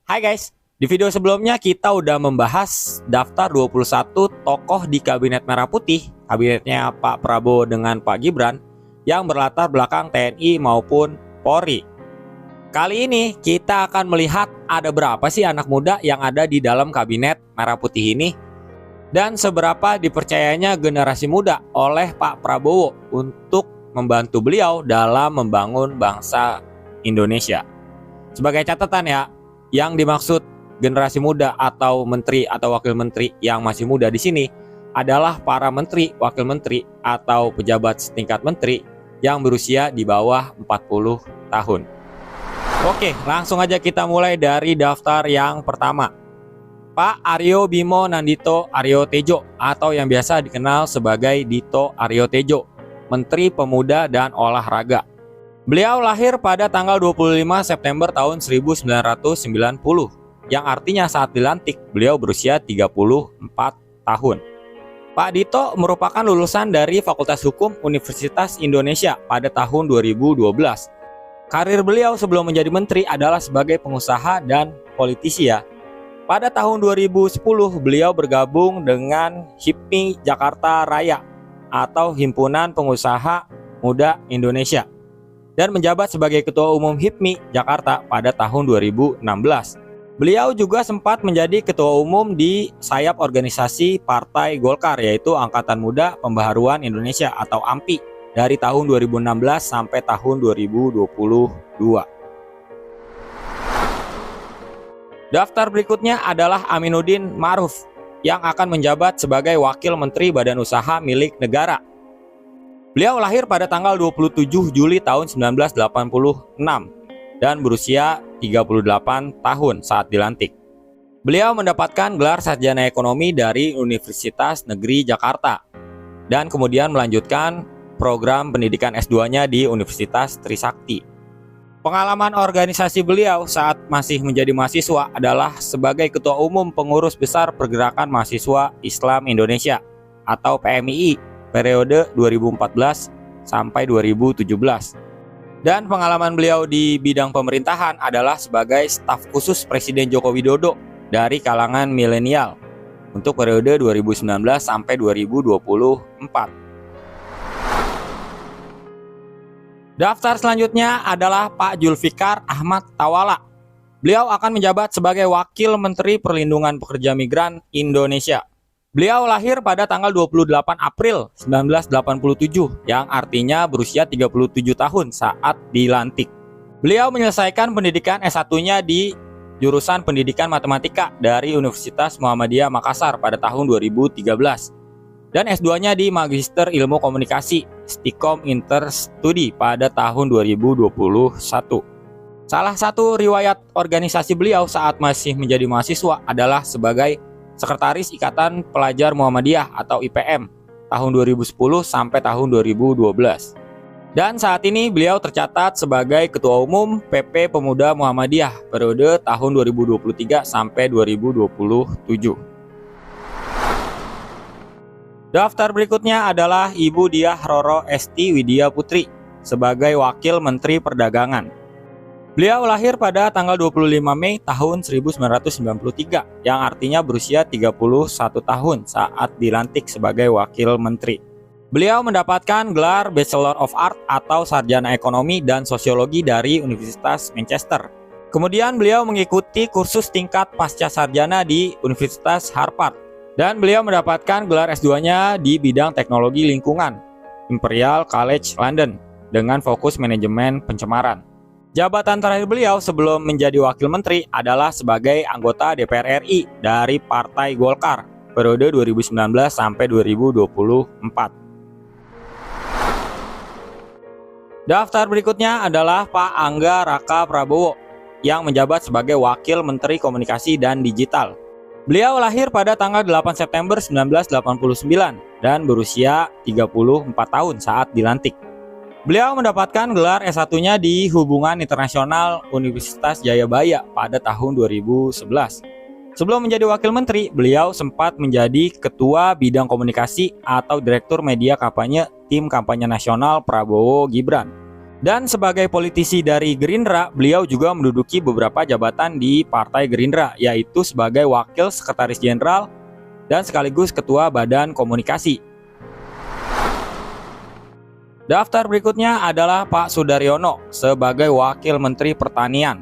Hai guys. Di video sebelumnya kita udah membahas daftar 21 tokoh di Kabinet Merah Putih, kabinetnya Pak Prabowo dengan Pak Gibran, yang berlatar belakang TNI maupun Polri. Kali ini kita akan melihat ada berapa sih anak muda yang ada di dalam Kabinet Merah Putih ini, dan seberapa dipercayanya generasi muda oleh Pak Prabowo untuk membantu beliau dalam membangun bangsa Indonesia. Sebagai catatan ya, yang dimaksud generasi muda atau menteri atau wakil menteri yang masih muda di sini adalah para menteri, wakil menteri atau pejabat setingkat menteri yang berusia di bawah 40 tahun. Oke, langsung aja kita mulai dari daftar yang pertama. Pak Aryo Bimo Nandito Aryo Tejo atau yang biasa dikenal sebagai Dito Aryo Tejo, Menteri Pemuda dan Olahraga. Beliau lahir pada tanggal 25 September tahun 1990, yang artinya saat dilantik beliau berusia 34 tahun. Pak Dito merupakan lulusan dari Fakultas Hukum Universitas Indonesia pada tahun 2012. Karir beliau sebelum menjadi menteri adalah sebagai pengusaha dan politisi ya. Pada tahun 2010 beliau bergabung dengan HIPMI Jakarta Raya atau Himpunan Pengusaha Muda Indonesia, dan menjabat sebagai Ketua Umum HIPMI Jakarta pada tahun 2016. Beliau juga sempat menjadi Ketua Umum di sayap organisasi Partai Golkar, yaitu Angkatan Muda Pembaharuan Indonesia atau AMPI dari tahun 2016 sampai tahun 2022. Daftar berikutnya adalah Aminuddin Ma'ruf yang akan menjabat sebagai Wakil Menteri Badan Usaha milik negara. Beliau lahir pada tanggal 27 Juli tahun 1986 dan berusia 38 tahun saat dilantik. Beliau mendapatkan gelar sarjana ekonomi dari Universitas Negeri Jakarta dan kemudian melanjutkan program pendidikan S2-nya di Universitas Trisakti. Pengalaman organisasi beliau saat masih menjadi mahasiswa adalah sebagai Ketua Umum Pengurus Besar Pergerakan Mahasiswa Islam Indonesia atau PMII periode 2014 sampai 2017. Dan pengalaman beliau di bidang pemerintahan adalah sebagai staf khusus Presiden Joko Widodo dari kalangan milenial untuk periode 2019 sampai 2024. Daftar selanjutnya adalah Pak Zulfikar Ahmad Tawala. Beliau akan menjabat sebagai Wakil Menteri Perlindungan Pekerja Migran Indonesia. Beliau lahir pada tanggal 28 April 1987, yang artinya berusia 37 tahun saat dilantik. Beliau menyelesaikan pendidikan S1-nya di jurusan Pendidikan Matematika dari Universitas Muhammadiyah Makassar pada tahun 2013. Dan S2-nya di Magister Ilmu Komunikasi Stikom Interstudi pada tahun 2021. Salah satu riwayat organisasi beliau saat masih menjadi mahasiswa adalah sebagai Sekretaris Ikatan Pelajar Muhammadiyah atau IPM tahun 2010 sampai tahun 2012. Dan saat ini beliau tercatat sebagai Ketua Umum PP Pemuda Muhammadiyah periode tahun 2023 sampai 2027. Daftar berikutnya adalah Ibu Diah Roro Esti Widya Putri sebagai Wakil Menteri Perdagangan. Beliau lahir pada tanggal 25 Mei tahun 1993, yang artinya berusia 31 tahun saat dilantik sebagai Wakil Menteri. Beliau mendapatkan gelar Bachelor of Art atau Sarjana Ekonomi dan Sosiologi dari Universitas Manchester. Kemudian beliau mengikuti kursus tingkat pasca sarjana di Universitas Harvard. Dan beliau mendapatkan gelar S2-nya di bidang teknologi lingkungan, Imperial College London, dengan fokus manajemen pencemaran. Jabatan terakhir beliau sebelum menjadi wakil menteri adalah sebagai anggota DPR RI dari Partai Golkar periode 2019 sampai 2024. Daftar berikutnya adalah Pak Angga Raka Prabowo yang menjabat sebagai Wakil Menteri Komunikasi dan Digital. Beliau lahir pada tanggal 8 September 1989 dan berusia 34 tahun saat dilantik. Beliau mendapatkan gelar S1-nya di Hubungan Internasional Universitas Jayabaya pada tahun 2011. Sebelum menjadi wakil menteri, beliau sempat menjadi Ketua Bidang Komunikasi atau Direktur Media Kampanye Tim Kampanye Nasional Prabowo Gibran. Dan sebagai politisi dari Gerindra, beliau juga menduduki beberapa jabatan di Partai Gerindra, yaitu sebagai Wakil Sekretaris Jenderal dan sekaligus Ketua Badan Komunikasi. Daftar berikutnya adalah Pak Sudaryono sebagai Wakil Menteri Pertanian.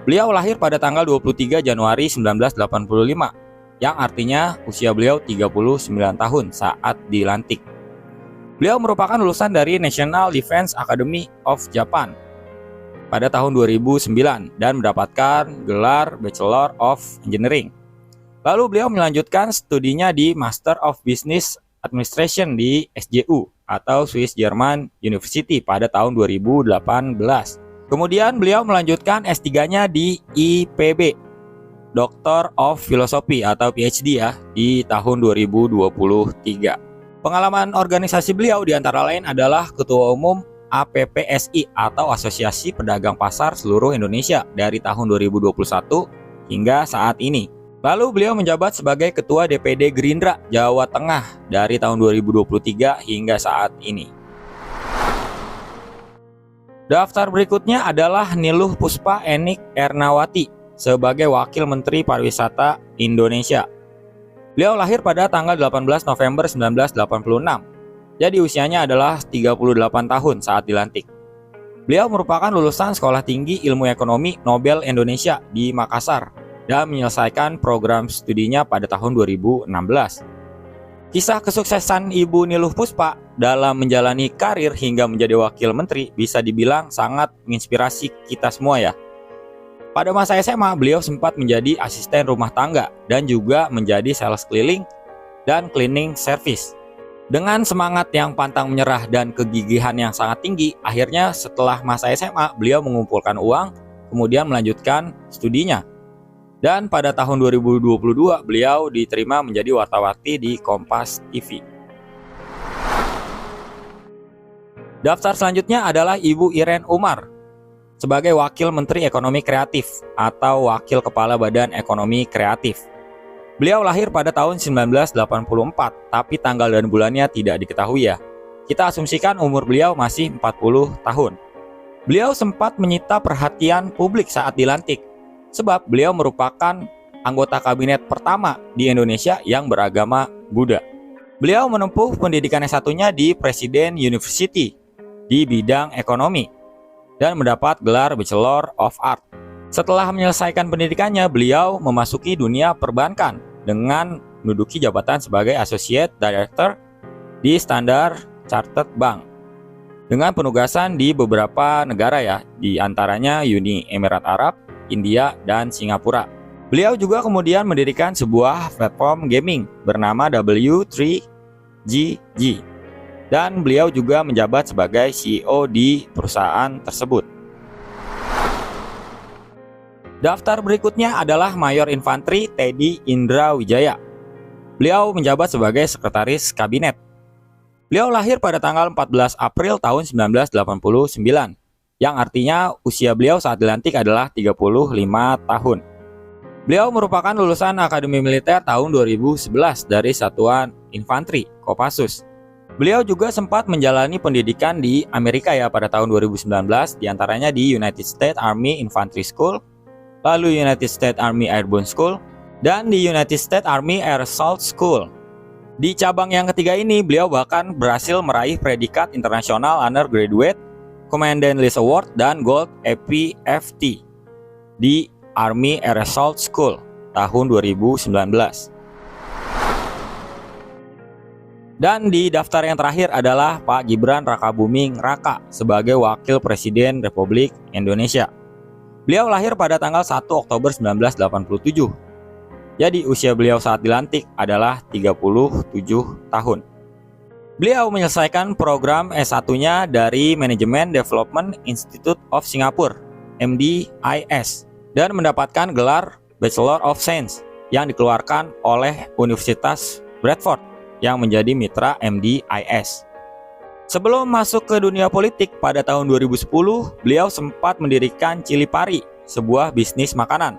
Beliau lahir pada tanggal 23 Januari 1985, yang artinya usia beliau 39 tahun saat dilantik. Beliau merupakan lulusan dari National Defense Academy of Japan pada tahun 2009 dan mendapatkan gelar Bachelor of Engineering. Lalu beliau melanjutkan studinya di Master of Business Administration di SJU atau Swiss German University pada tahun 2018. Kemudian beliau melanjutkan S3-nya di IPB, Doctor of Philosophy atau PhD ya, di tahun 2023. Pengalaman organisasi beliau diantara lain adalah Ketua Umum APPSI atau Asosiasi Pedagang Pasar Seluruh Indonesia dari tahun 2021 hingga saat ini. Lalu beliau menjabat sebagai Ketua DPD Gerindra Jawa Tengah dari tahun 2023 hingga saat ini. Daftar berikutnya adalah Niluh Puspa Enik Ernawati sebagai Wakil Menteri Pariwisata Indonesia. Beliau lahir pada tanggal 18 November 1986. Jadi usianya adalah 38 tahun saat dilantik. Beliau merupakan lulusan Sekolah Tinggi Ilmu Ekonomi Nobel Indonesia di Makassar dan menyelesaikan program studinya pada tahun 2016. Kisah kesuksesan Ibu Niluh Puspa dalam menjalani karir hingga menjadi wakil menteri bisa dibilang sangat menginspirasi kita semua ya. Pada masa SMA, beliau sempat menjadi asisten rumah tangga dan juga menjadi sales keliling dan cleaning service. Dengan semangat yang pantang menyerah dan kegigihan yang sangat tinggi, akhirnya setelah masa SMA, beliau mengumpulkan uang, kemudian melanjutkan studinya. Dan pada tahun 2022, beliau diterima menjadi wartawati di Kompas TV. Daftar selanjutnya adalah Ibu Iren Umar sebagai Wakil Menteri Ekonomi Kreatif atau Wakil Kepala Badan Ekonomi Kreatif. Beliau lahir pada tahun 1984, tapi tanggal dan bulannya tidak diketahui ya. Kita asumsikan umur beliau masih 40 tahun. Beliau sempat menyita perhatian publik saat dilantik, sebab beliau merupakan anggota kabinet pertama di Indonesia yang beragama Buddha. Beliau menempuh pendidikan S1-nya di Presiden University di bidang ekonomi dan mendapat gelar Bachelor of Art. Setelah menyelesaikan pendidikannya, beliau memasuki dunia perbankan dengan menduduki jabatan sebagai Associate Director di Standard Chartered Bank dengan penugasan di beberapa negara ya, di antaranya Uni Emirat Arab, India, dan Singapura. Beliau juga kemudian mendirikan sebuah platform gaming bernama W3GG. Dan beliau juga menjabat sebagai CEO di perusahaan tersebut. Daftar berikutnya adalah Mayor Infanteri Teddy Indra Wijaya. Beliau menjabat sebagai Sekretaris Kabinet. Beliau lahir pada tanggal 14 April tahun 1989, yang artinya usia beliau saat dilantik adalah 35 tahun. Beliau merupakan lulusan Akademi Militer tahun 2011 dari Satuan Infanteri Kopassus. Beliau juga sempat menjalani pendidikan di Amerika ya pada tahun 2019, diantaranya di United States Army Infantry School, lalu United States Army Airborne School, dan di United States Army Air Assault School. Di cabang yang ketiga ini, beliau bahkan berhasil meraih predikat International Undergraduate Commandant List Award dan Gold APFT di Army Air Assault School tahun 2019. Dan di daftar yang terakhir adalah Pak Gibran Rakabuming Raka sebagai Wakil Presiden Republik Indonesia. Beliau lahir pada tanggal 1 Oktober 1987. Jadi usia beliau saat dilantik adalah 37 tahun. Beliau menyelesaikan program S1-nya dari Management Development Institute of Singapore, MDIS, dan mendapatkan gelar Bachelor of Science yang dikeluarkan oleh Universitas Bradford yang menjadi mitra MDIS. Sebelum masuk ke dunia politik pada tahun 2010, beliau sempat mendirikan Cili Pari, sebuah bisnis makanan.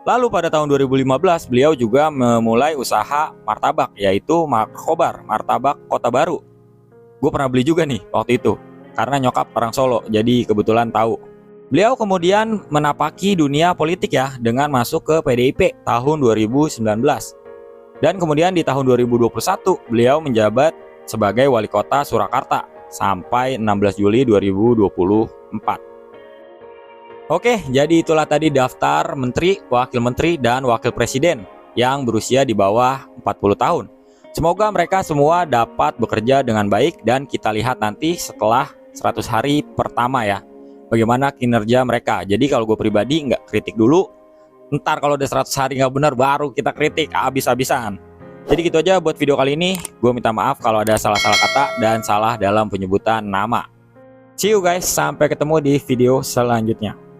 Lalu pada tahun 2015, beliau juga memulai usaha martabak, yaitu Markobar, Martabak Kota Baru. Gue pernah beli juga nih waktu itu. karena nyokap orang Solo, jadi kebetulan tahu. Beliau kemudian menapaki dunia politik ya dengan masuk ke PDIP tahun 2019. Dan kemudian di tahun 2021 beliau menjabat sebagai wali kota Surakarta sampai 16 Juli 2024. Oke, jadi itulah tadi daftar menteri, wakil menteri, dan wakil presiden yang berusia di bawah 40 tahun. Semoga mereka semua dapat bekerja dengan baik dan kita lihat nanti setelah 100 hari pertama ya, bagaimana kinerja mereka. Jadi kalau gue pribadi nggak kritik dulu, ntar kalau udah 100 hari nggak benar baru kita kritik habis-habisan. Jadi gitu aja buat video kali ini. Gue minta maaf kalau ada salah-salah kata dan salah dalam penyebutan nama. See you guys, sampai ketemu di video selanjutnya.